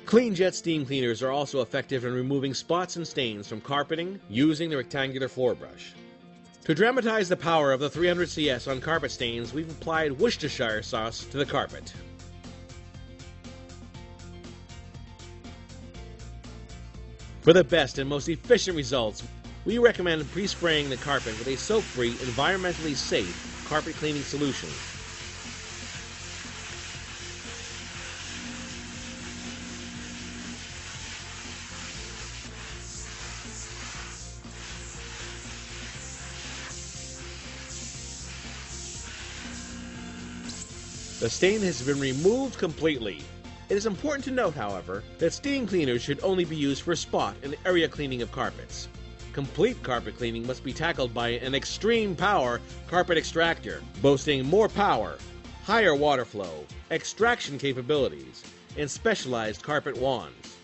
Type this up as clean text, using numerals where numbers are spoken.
Clean jet steam cleaners are also effective in removing spots and stains from carpeting using the rectangular floor brush. To dramatize the power of the 300 CS on carpet stains, we've applied Worcestershire sauce to the carpet. For the best and most efficient results, we recommend pre-spraying the carpet with a soap-free, environmentally safe carpet cleaning solution. The stain has been removed completely. It is important to note, however, that steam cleaners should only be used for spot and area cleaning of carpets. Complete carpet cleaning must be tackled by an extreme power carpet extractor, boasting more power, higher water flow, extraction capabilities, and specialized carpet wands.